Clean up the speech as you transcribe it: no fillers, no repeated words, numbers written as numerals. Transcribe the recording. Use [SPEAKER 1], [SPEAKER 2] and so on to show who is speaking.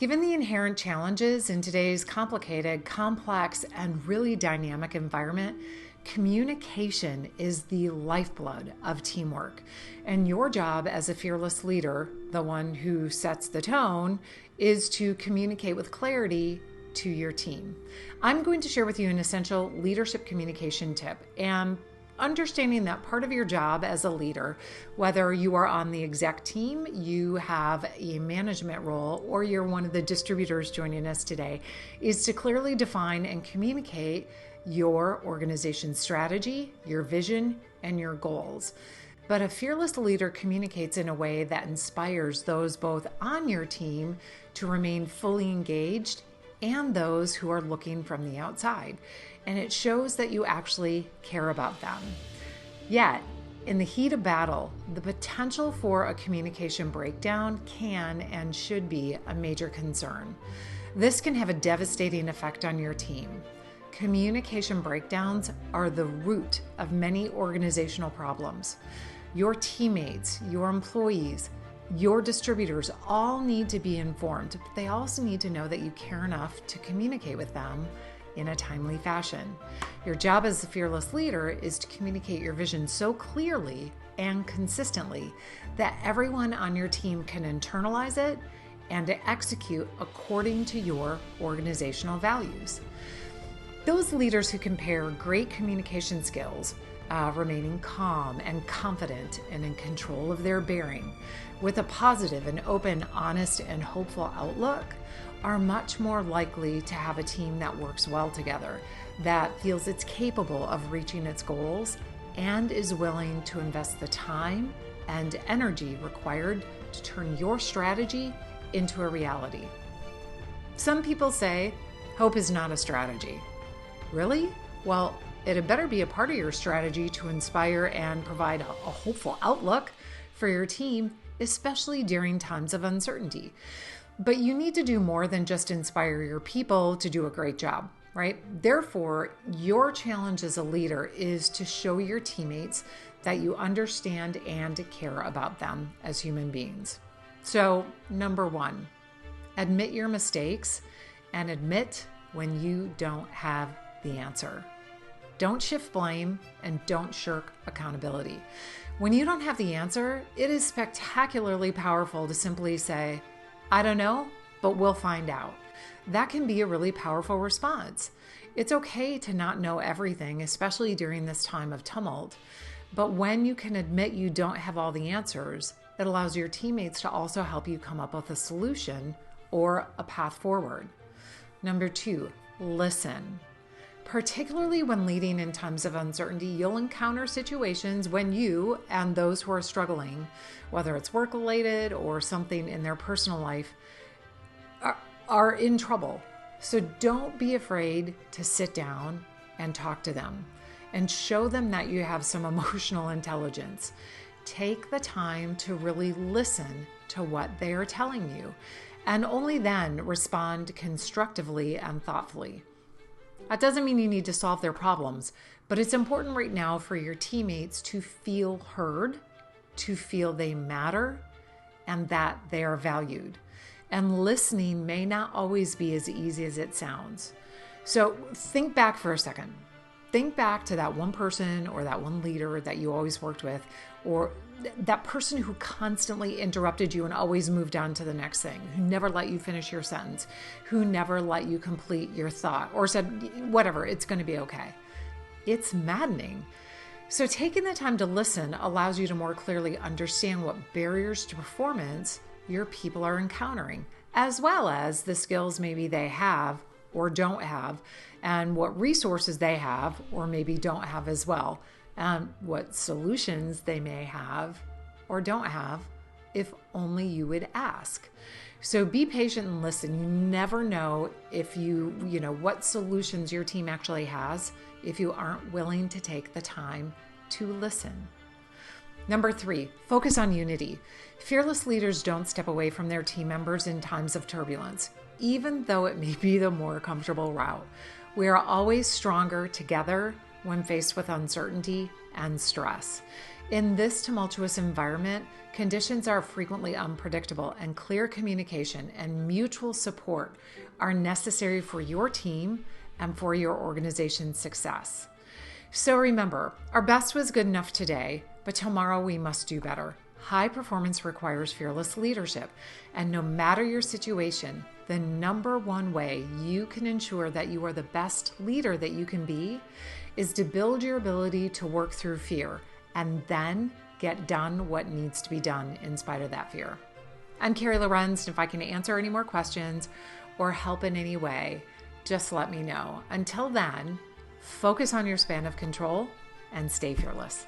[SPEAKER 1] Given the inherent challenges in today's complicated, complex, and really dynamic environment, communication is the lifeblood of teamwork. And your job as a fearless leader, the one who sets the tone, is to communicate with clarity to your team. I'm going to share with you an essential leadership communication tip, and understanding that part of your job as a leader, whether you are on the exec team, you have a management role, or you're one of the distributors joining us today, is to clearly define and communicate your organization's strategy, your vision, and your goals. But a fearless leader communicates in a way that inspires those both on your team to remain fully engaged and those who are looking from the outside. And it shows that you actually care about them. Yet, in the heat of battle, the potential for a communication breakdown can and should be a major concern. This can have a devastating effect on your team. Communication breakdowns are the root of many organizational problems. Your teammates, your employees, your distributors all need to be informed, but they also need to know that you care enough to communicate with them in a timely fashion. Your job as a fearless leader is to communicate your vision so clearly and consistently that everyone on your team can internalize it and to execute according to your organizational values. Those leaders who can pair great communication skills, remaining calm and confident and in control of their bearing, with a positive and open, honest, and hopeful outlook, are much more likely to have a team that works well together, that feels it's capable of reaching its goals, and is willing to invest the time and energy required to turn your strategy into a reality. Some people say hope is not a strategy. Really? Well, it had better be a part of your strategy to inspire and provide a hopeful outlook for your team, especially during times of uncertainty. But you need to do more than just inspire your people to do a great job, right? Therefore, your challenge as a leader is to show your teammates that you understand and care about them as human beings. So, number one, admit your mistakes and admit when you don't have the answer. Don't shift blame and don't shirk accountability. When you don't have the answer, it is spectacularly powerful to simply say, I don't know, but we'll find out. That can be a really powerful response. It's okay to not know everything, especially during this time of tumult. But when you can admit you don't have all the answers, it allows your teammates to also help you come up with a solution or a path forward. Number two, listen. Particularly when leading in times of uncertainty, you'll encounter situations when you and those who are struggling, whether it's work-related or something in their personal life, are in trouble. So don't be afraid to sit down and talk to them and show them that you have some emotional intelligence. Take the time to really listen to what they are telling you, and only then respond constructively and thoughtfully. That doesn't mean you need to solve their problems, but it's important right now for your teammates to feel heard, to feel they matter, and that they are valued. And listening may not always be as easy as it sounds. So think back for a second. Think back to that one person or that one leader that you always worked with, or that person who constantly interrupted you and always moved on to the next thing, who never let you finish your sentence, who never let you complete your thought, or said, whatever, it's going to be okay. It's maddening. So taking the time to listen allows you to more clearly understand what barriers to performance your people are encountering, as well as the skills maybe they have or don't have, and what resources they have or maybe don't have as well, and what solutions they may have or don't have if only you would ask. So be patient and listen. You never know if you know what solutions your team actually has if you aren't willing to take the time to listen. Number 3, focus on unity. Fearless leaders don't step away from their team members in times of turbulence, even though it may be the more comfortable route. We are always stronger together when faced with uncertainty and stress. In this tumultuous environment, conditions are frequently unpredictable, and clear communication and mutual support are necessary for your team and for your organization's success. So remember, our best was good enough today, but tomorrow we must do better. High performance requires fearless leadership, and no matter your situation, the number one way you can ensure that you are the best leader that you can be is to build your ability to work through fear and then get done what needs to be done in spite of that fear. I'm Carey Lohrenz, and if I can answer any more questions or help in any way, just let me know. Until then, focus on your span of control and stay fearless.